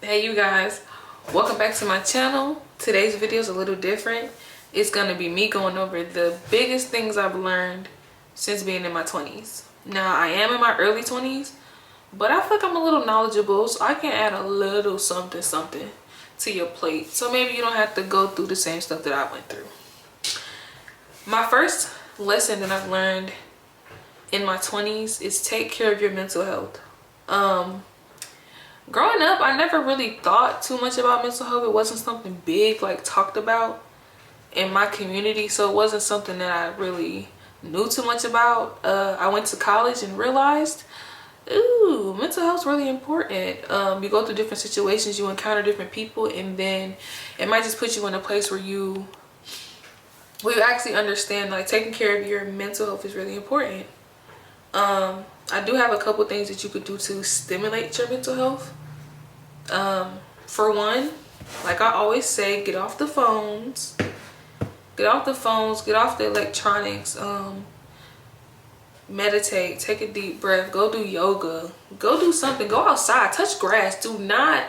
Hey you guys, welcome back to my channel. Today's video is a little different. It's gonna be me going over the biggest things I've learned since being in my 20s. Now I am in my early 20s, but I feel like I'm a little knowledgeable, so I can add a little something to your plate, so maybe you don't have to go through the same stuff that I went through. My first lesson that I've learned in my 20s is take care of your mental health. Growing up, I never really thought too much about mental health. It wasn't something big like talked about in my community, so it wasn't something that I really knew too much about. I went to college and realized, ooh, mental health's really important. You go through different situations, you encounter different people, and then it might just put you in a place where you actually understand like taking care of your mental health is really important. I do have a couple things that you could do to stimulate your mental health. For one, like I always say, get off the phones, get off the electronics, meditate, take a deep breath, go do yoga, go do something, go outside, touch grass. Do not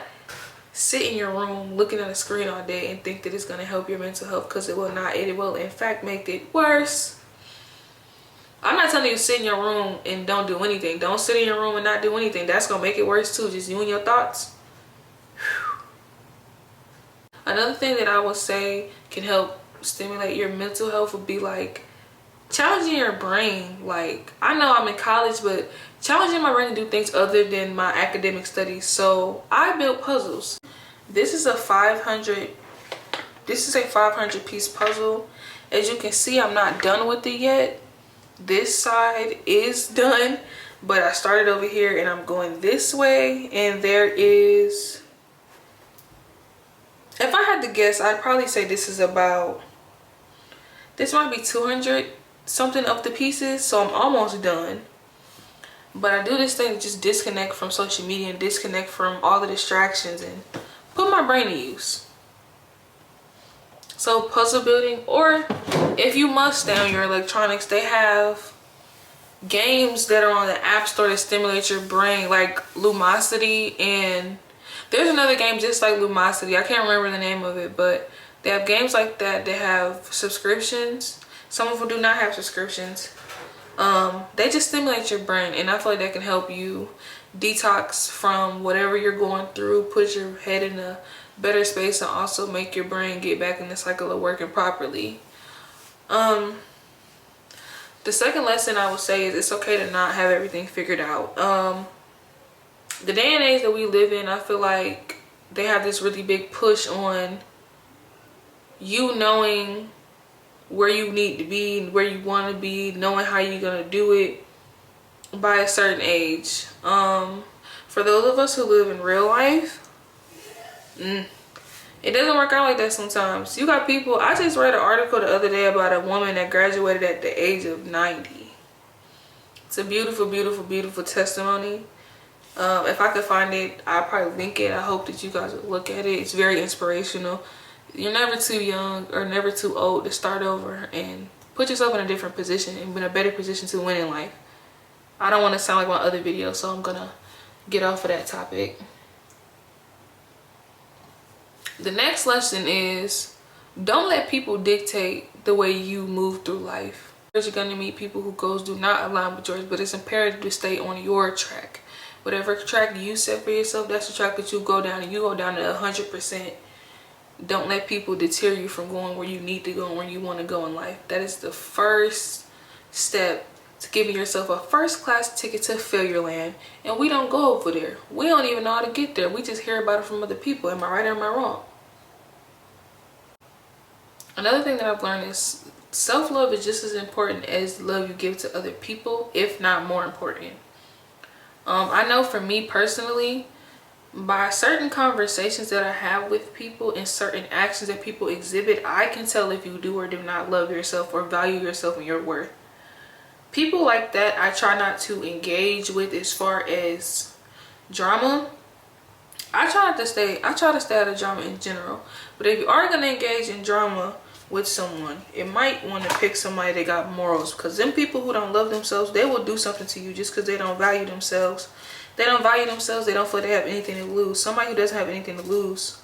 sit in your room looking at a screen all day and think that it's going to help your mental health, because it will not. It will in fact make it worse. I'm not telling you to sit in your room and don't do anything. Don't sit in your room and not do anything. That's going to make it worse too. Just you and your thoughts. Whew. Another thing that I would say can help stimulate your mental health would be like challenging your brain. Like, I know I'm in college, but challenging my brain to do things other than my academic studies. So I built puzzles. This is a 500 piece puzzle. As you can see, I'm not done with it yet. This side is done, but I started over here and I'm going this way, and there is, if I had to guess, I'd probably say this might be 200 something of the pieces, so I'm almost done. But I do this thing to just disconnect from social media and disconnect from all the distractions and put my brain to use. So puzzle building, or if you must stay on your electronics, they have games that are on the app store that stimulate your brain, like Lumosity, and there's another game just like Lumosity. I can't remember the name of it, but they have games like that. They have subscriptions. Some of them do not have subscriptions. They just stimulate your brain, and I feel like that can help you detox from whatever you're going through, put your head in a better space, and also make your brain get back in the cycle of working properly. The second lesson I would say is it's okay to not have everything figured out. The day and age that we live in, I feel like they have this really big push on you knowing where you need to be, where you want to be, knowing how you're going to do it by a certain age. For those of us who live in real life, it doesn't work out like that sometimes. You got people, I just read an article the other day about a woman that graduated at the age of 90. It's a beautiful, beautiful, beautiful testimony. If I could find it, I'll probably link it. I hope that you guys will look at it. It's very inspirational. You're never too young or never too old to start over and put yourself in a different position and in a better position to win in life. I don't want to sound like my other videos, so I'm gonna get off of that topic. The next lesson is don't let people dictate the way you move through life. You're going to meet people whose goals do not align with yours, but it's imperative to stay on your track. Whatever track you set for yourself, that's the track that you go down, and you go down to 100%. Don't let people deter you from going where you need to go and where you want to go in life. That is the first step to giving yourself a first-class ticket to failure land. And we don't go over there. We don't even know how to get there. We just hear about it from other people. Am I right or am I wrong? Another thing that I've learned is self-love is just as important as the love you give to other people, if not more important. I know for me personally, by certain conversations that I have with people and certain actions that people exhibit, I can tell if you do or do not love yourself or value yourself and your worth. People like that I try not to engage with as far as drama. I try to stay out of drama in general. But if you are going to engage in drama with someone, it might want to pick somebody that got morals, because them people who don't love themselves, they will do something to you just because they don't value themselves. They don't value themselves. They don't feel they have anything to lose. Somebody who doesn't have anything to lose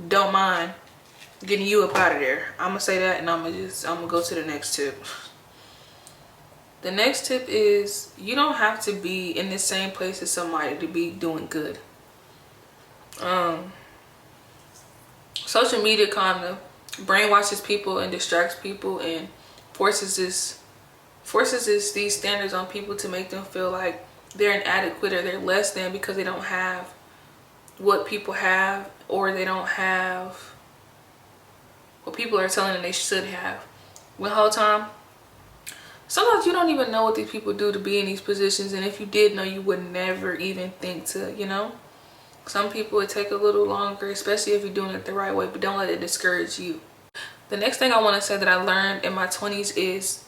don't mind getting you up out of there. I'm gonna say that, and I'm gonna go to the next tip. The next tip is you don't have to be in the same place as somebody to be doing good. Social media kind of brainwashes people and distracts people and forces these standards on people to make them feel like they're inadequate or they're less than because they don't have what people have, or they don't have what people are telling them they should have. The whole time, sometimes you don't even know what these people do to be in these positions, and if you did know, you would never even think to, you know. Some people would take a little longer, especially if you're doing it the right way, but don't let it discourage you. The next thing I want to say that I learned in my 20s is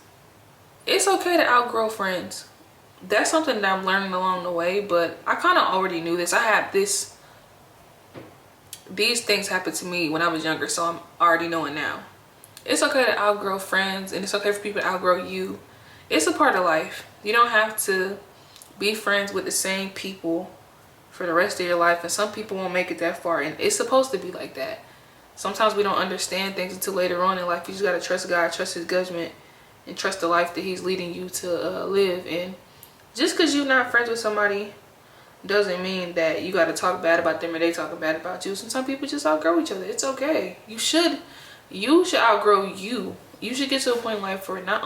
it's okay to outgrow friends. That's something that I'm learning along the way, but I kind of already knew this. I had these things happened to me when I was younger, so I'm already knowing now. It's okay to outgrow friends, and it's okay for people to outgrow you. It's a part of life. You don't have to be friends with the same people for the rest of your life, and some people won't make it that far, and it's supposed to be like that. Sometimes we don't understand things until later on in life. You just gotta trust God, trust his judgment, and trust the life that he's leading you to live. And just because you're not friends with somebody doesn't mean that you got to talk bad about them or they talking bad about you. Some people just outgrow each other. It's okay. You should outgrow you. You should get to a point in life where not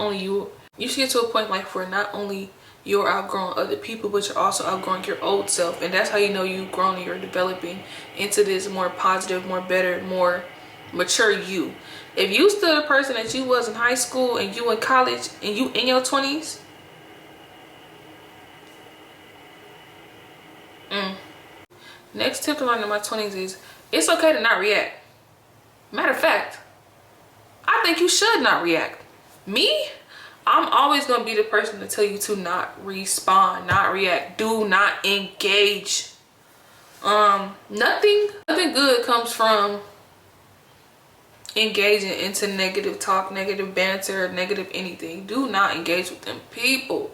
only you're outgrowing other people, but you're also outgrowing your old self. And that's how you know you've grown and you're developing into this more positive, more better, more mature you. If you still the person that you was in high school and you in college and you in your 20s, next tip to learn in my 20s is it's okay to not react. Matter of fact, I think you should not react. Me, I'm always going to be the person to tell you to not respond, not react, do not engage. Nothing good comes from engaging into negative talk, negative banter, negative anything. Do not engage with them people.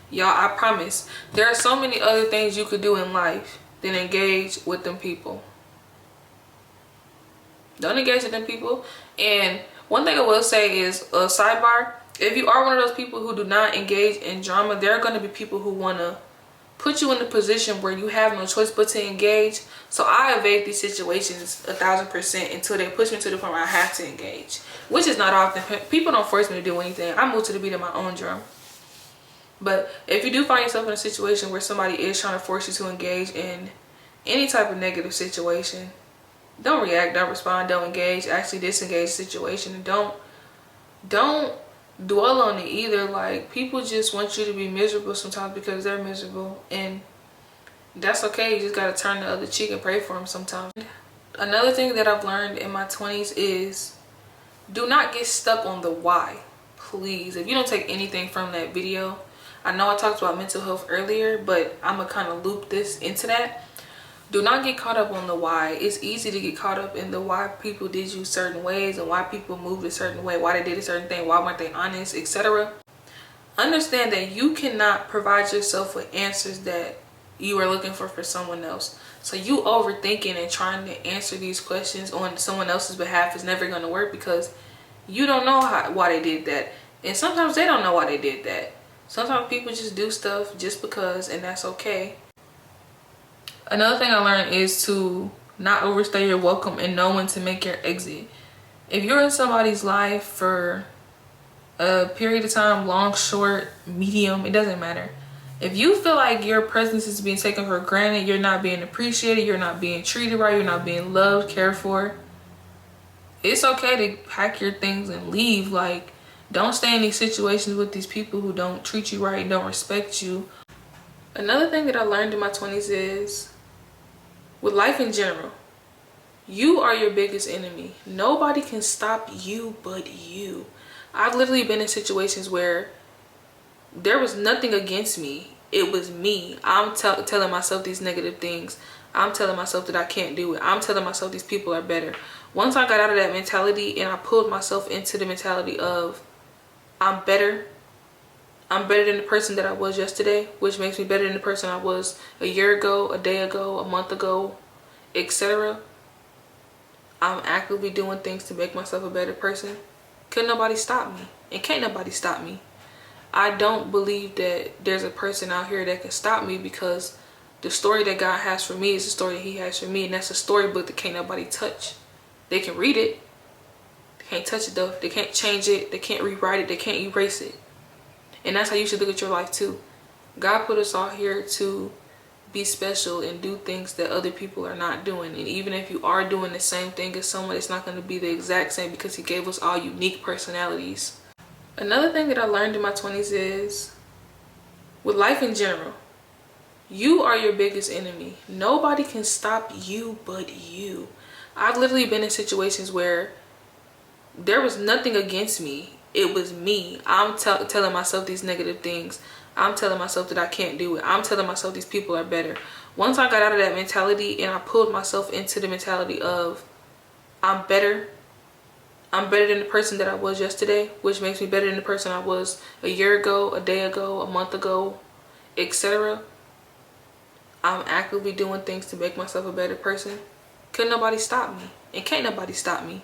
Y'all, I promise, there are so many other things you could do in life than engage with them people. Don't engage with them people. And one thing I will say is a sidebar. If you are one of those people who do not engage in drama, there are going to be people who want to put you in a position where you have no choice but to engage. So I evade these situations 1000% until they push me to the point where I have to engage, which is not often. People don't force me to do anything. I move to the beat of my own drum. But if you do find yourself in a situation where somebody is trying to force you to engage in any type of negative situation, don't react, don't respond, don't engage. Actually disengage the situation, and don't dwell on it either. Like, people just want you to be miserable sometimes because they're miserable, and that's okay. You just gotta turn the other cheek and pray for them sometimes. Another thing that I've learned in my 20s is do not get stuck on the why. Please, if you don't take anything from that video, I know I talked about mental health earlier, but I'm gonna kind of loop this into that. Do not get caught up on the why. It's easy to get caught up in the why people did you certain ways and why people moved a certain way, why they did a certain thing, why weren't they honest, etc. Understand that you cannot provide yourself with answers that you are looking for someone else. So you overthinking and trying to answer these questions on someone else's behalf is never going to work, because you don't know why they did that. And sometimes they don't know why they did that. Sometimes people just do stuff just because, and that's okay. Another thing I learned is to not overstay your welcome and know when to make your exit. If you're in somebody's life for a period of time, long, short, medium, it doesn't matter. If you feel like your presence is being taken for granted, you're not being appreciated, you're not being treated right, you're not being loved, cared for, it's okay to pack your things and leave. Like, don't stay in these situations with these people who don't treat you right and don't respect you. Another thing that I learned in my 20s is, with life in general, you are your biggest enemy. Nobody can stop you but you. I've literally been in situations where there was nothing against me. It was me. I'm telling myself these negative things. I'm telling myself that I can't do it. I'm telling myself these people are better. Once I got out of that mentality and I pulled myself into the mentality of I'm better, I'm better than the person that I was yesterday, which makes me better than the person I was a year ago, a day ago, a month ago, etc. I'm actively doing things to make myself a better person. Couldn't nobody stop me, and can't nobody stop me. I don't believe that there's a person out here that can stop me, because the story that God has for me is the story that he has for me, and that's a storybook that can't nobody touch. They can read it, they can't touch it though. They can't change it, they can't rewrite it, they can't erase it. And that's how you should look at your life too. God put us all here to be special and do things that other people are not doing. And even if you are doing the same thing as someone, it's not going to be the exact same, because he gave us all unique personalities. Another thing that I learned in my 20s is, with life in general, you are your biggest enemy. Nobody can stop you but you. I've literally been in situations where there was nothing against me. It was me. I'm telling myself these negative things. I'm telling myself that I can't do it. I'm telling myself these people are better. Once I got out of that mentality and I pulled myself into the mentality of I'm better than the person that I was yesterday, which makes me better than the person I was a year ago, a day ago, a month ago, etc. I'm actively doing things to make myself a better person. Couldn't nobody stop me, and can't nobody stop me.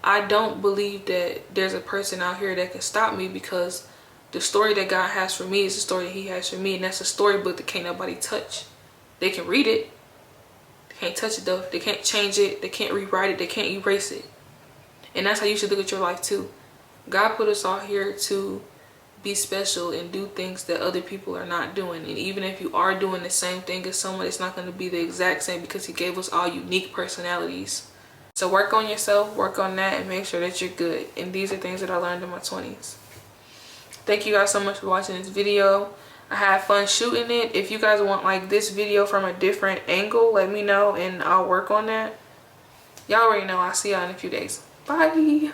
I don't believe that there's a person out here that can stop me, because the story that God has for me is the story that he has for me, and that's a storybook that can't nobody touch. They can read it, they can't touch it though. They can't change it, they can't rewrite it, they can't erase it. And that's how you should look at your life too. God put us all here to be special and do things that other people are not doing. And even if you are doing the same thing as someone, it's not going to be the exact same, because he gave us all unique personalities. So work on yourself, work on that, and make sure that you're good. And these are things that I learned in my 20s. Thank you guys so much for watching this video. I had fun shooting it. If you guys want like this video from a different angle, let me know and I'll work on that. Y'all already know. I'll see y'all in a few days. Bye.